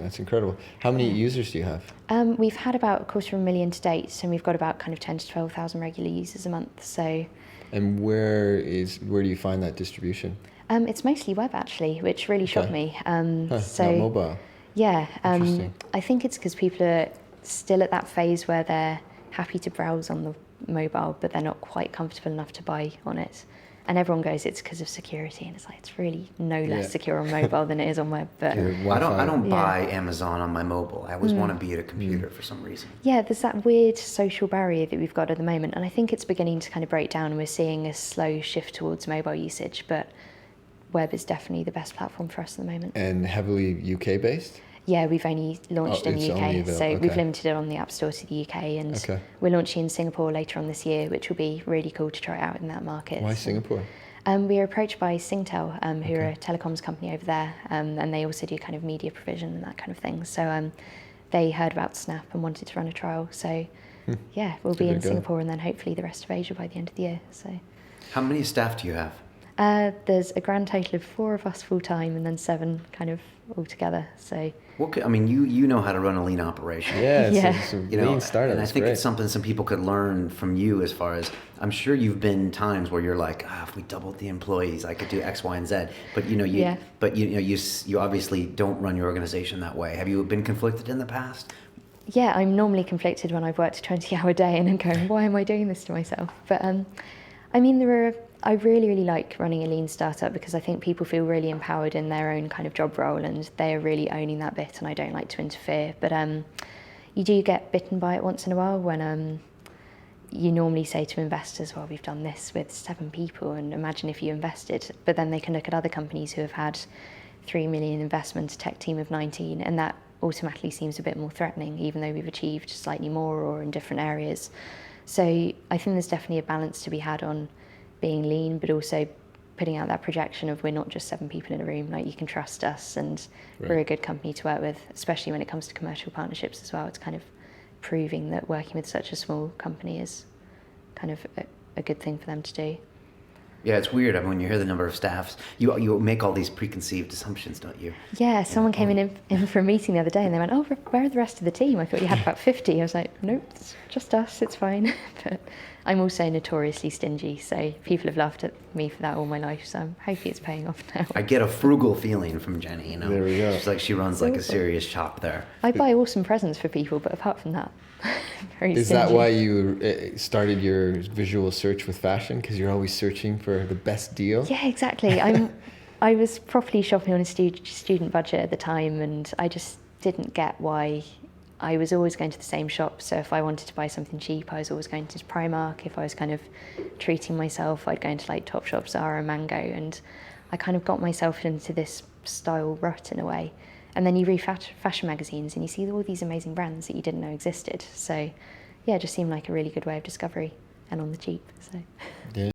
That's incredible. How many users do you have? We've had about 250,000 to date, and we've got about kind of 10 to 12,000 regular users a month. So. And where do you find that distribution? It's mostly web actually, which really shocked me. Not mobile. Yeah, Interesting. I think it's because people are still at that phase where they're happy to browse on the mobile, but they're not quite comfortable enough to buy on it. And everyone goes, it's because of security, and it's like it's really no less secure on mobile than it is on web. But I don't buy Amazon on my mobile. I always want to be at a computer for some reason. Yeah, there's that weird social barrier that we've got at the moment, and I think it's beginning to kind of break down. And we're seeing a slow shift towards mobile usage, but web is definitely the best platform for us at the moment. And heavily UK based? Yeah, we've only launched in the UK, so okay. we've limited it on the App Store to the UK, and we're launching in Singapore later on this year, which will be really cool to try out in that market. Why Singapore? We were approached by Singtel, who are a telecoms company over there, and they also do kind of media provision and that kind of thing. So they heard about Snap and wanted to run a trial. So yeah, we'll be in Singapore and then hopefully the rest of Asia by the end of the year. So. How many staff do you have? There's a grand total of 4 of us full time, and then 7 kind of all together. So. You know how to run a lean operation. Yeah, it's a lean startup. And I think it's something some people could learn from you. As far as I'm sure you've been times where you're like, if we doubled the employees, I could do X, Y, and Z. But you obviously don't run your organization that way. Have you been conflicted in the past? Yeah, I'm normally conflicted when I've worked a 20-hour day and I'm going, why am I doing this to myself? But I really, really like running a lean startup because I think people feel really empowered in their own kind of job role and they are really owning that bit, and I don't like to interfere. But you do get bitten by it once in a while when you normally say to investors, well, we've done this with 7 people and imagine if you invested. But then they can look at other companies who have had 3 million investment, a tech team of 19, and that automatically seems a bit more threatening, even though we've achieved slightly more or in different areas. So I think there's definitely a balance to be had on being lean, but also putting out that projection of we're not just 7 people in a room, like you can trust us and we're a good company to work with, especially when it comes to commercial partnerships as well. It's kind of proving that working with such a small company is kind of a good thing for them to do. Yeah, it's weird. I mean, when you hear the number of staffs, you make all these preconceived assumptions, don't you? Yeah, someone came in for a meeting the other day and they went, oh, where are the rest of the team? I thought you had about 50. I was like, nope, it's just us, it's fine. But I'm also notoriously stingy, so people have laughed at me for that all my life, so I'm hoping it's paying off now. I get a frugal feeling from Jenny, you know. There we go. She's like, she runs like a serious shop there. I buy awesome presents for people, but apart from that, very Is stingy. that why you started your visual search with fashion? Because you're always searching for the best deal? Yeah, exactly. I was properly shopping on a student budget at the time, and I just didn't get why I was always going to the same shop. So if I wanted to buy something cheap, I was always going to Primark. If I was kind of treating myself, I'd go into like Topshop, Zara, Mango, and I kind of got myself into this style rut in a way. And then you read fashion magazines and you see all these amazing brands that you didn't know existed. So yeah, it just seemed like a really good way of discovery and on the cheap. So. Yeah.